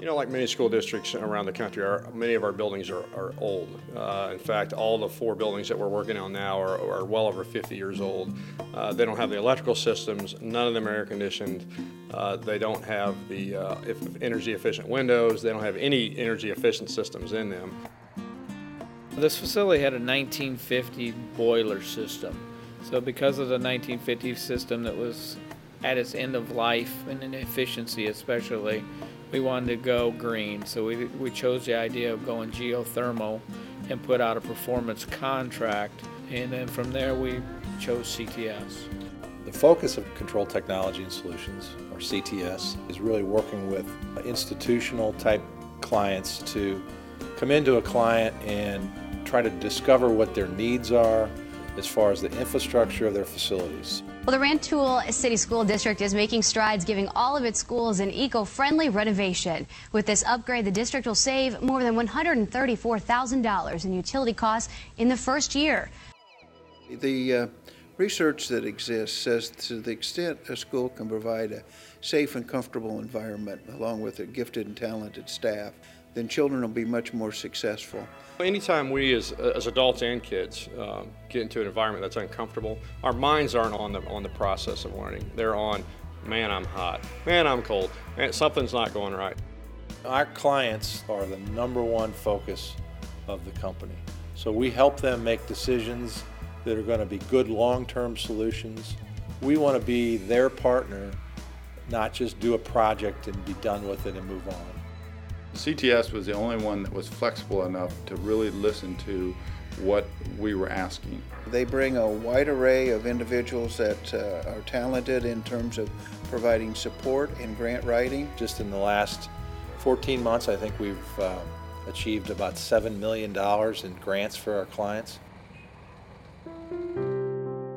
You know, like many school districts around the country, many of our buildings are old. In fact, all the 4 buildings that we're working on now are well over 50 years old. They don't have the electrical systems, none of them are air conditioned. They don't have the energy efficient windows, they don't have any energy efficient systems in them. This facility had a 1950 boiler system. So because of the 1950 system that was at its end of life and in efficiency especially, we wanted to go green. So we chose the idea of going geothermal and put out a performance contract. And then from there we chose CTS. The focus of Control Technology and Solutions, or CTS, is really working with institutional type clients to come into a client and try to discover what their needs are as far as the infrastructure of their facilities. Well, the Rantoul City School District is making strides giving all of its schools an eco-friendly renovation. With this upgrade, the district will save more than $134,000 in utility costs in the first year. The research that exists says to the extent a school can provide a safe and comfortable environment along with a gifted and talented staff, then children will be much more successful. Anytime we as adults and kids get into an environment that's uncomfortable, our minds aren't on the process of learning. They're on, man, I'm hot, man, I'm cold, man, something's not going right. Our clients are the #1 focus of the company. So we help them make decisions that are going to be good long-term solutions. We want to be their partner, not just do a project and be done with it and move on. CTS was the only one that was flexible enough to really listen to what we were asking. They bring a wide array of individuals that are talented in terms of providing support in grant writing. Just in the last 14 months, I think we've achieved about $7 million in grants for our clients.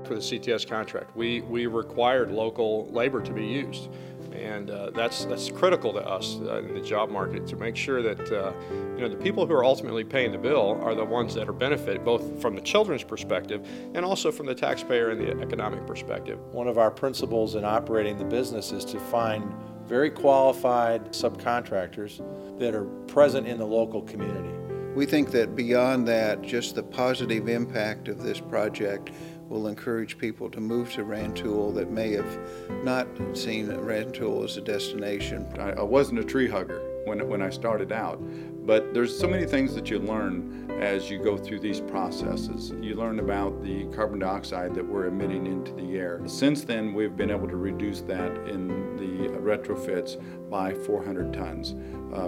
For the CTS contract, we required local labor to be used. And that's critical to us in the job market, to make sure that the people who are ultimately paying the bill are the ones that are benefited, both from the children's perspective and also from the taxpayer and the economic perspective. One of our principles in operating the business is to find very qualified subcontractors that are present in the local community. We think that beyond that, just the positive impact of this project will encourage people to move to Rantoul that may have not seen Rantoul as a destination. I wasn't a tree hugger when I started out, but there's so many things that you learn as you go through these processes. You learn about the carbon dioxide that we're emitting into the air. Since then, we've been able to reduce that in the retrofits by 400 tons.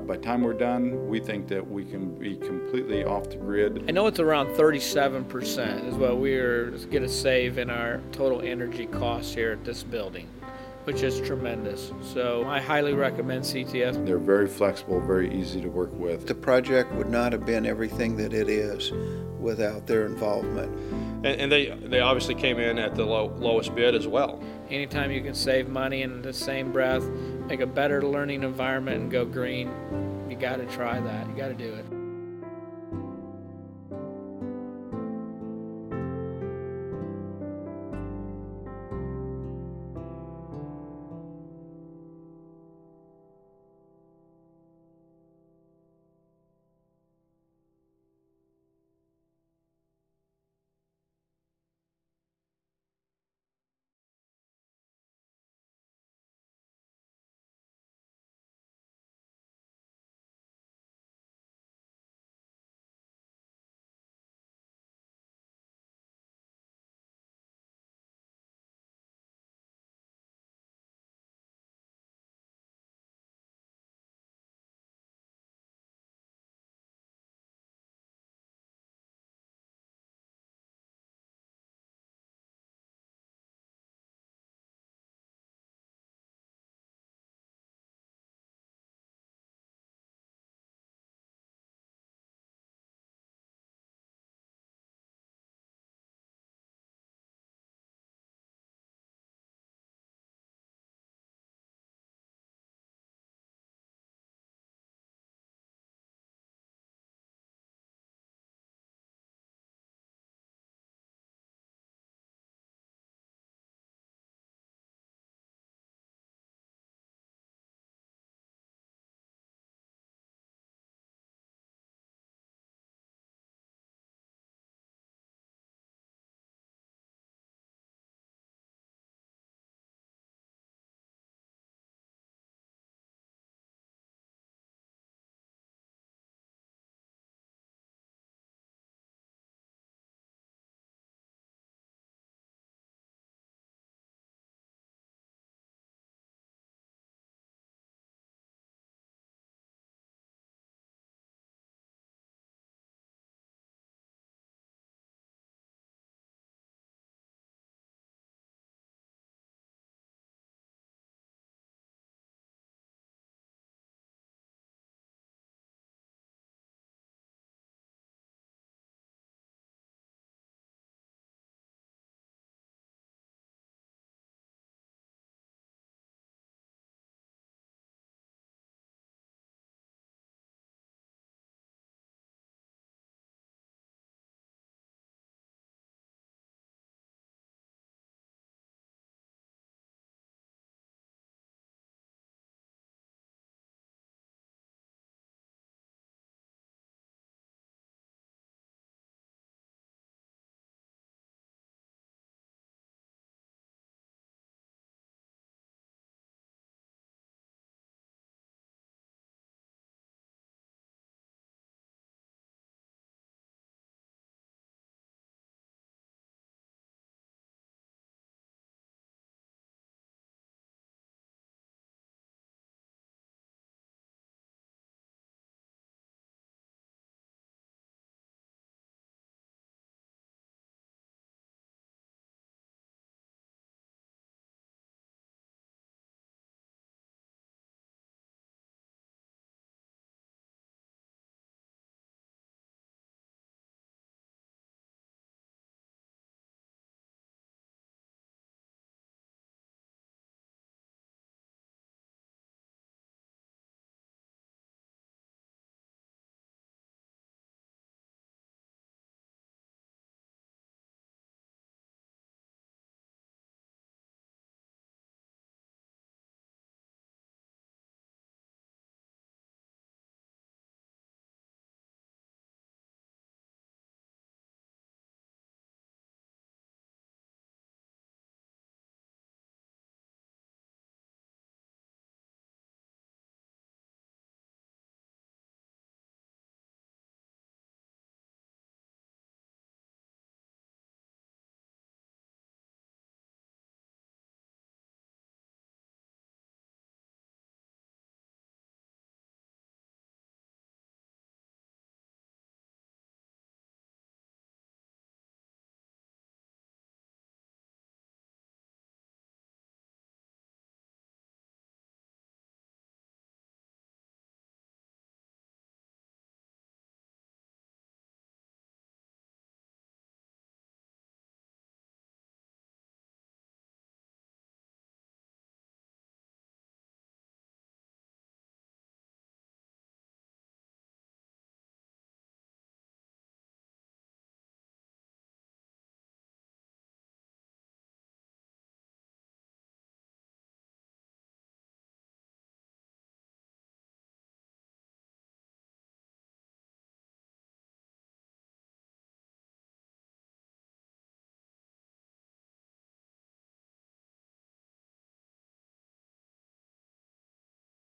By the time we're done, we think that we can be completely off the grid. I know it's around 37% is what we're going to save in our total energy costs here at this building, which is tremendous. So I highly recommend CTS. They're very flexible, very easy to work with. The project would not have been everything that it is without their involvement. And they obviously came in at the lowest bid as well. Anytime you can save money in the same breath, make a better learning environment and go green, you got to try that. You got to do it.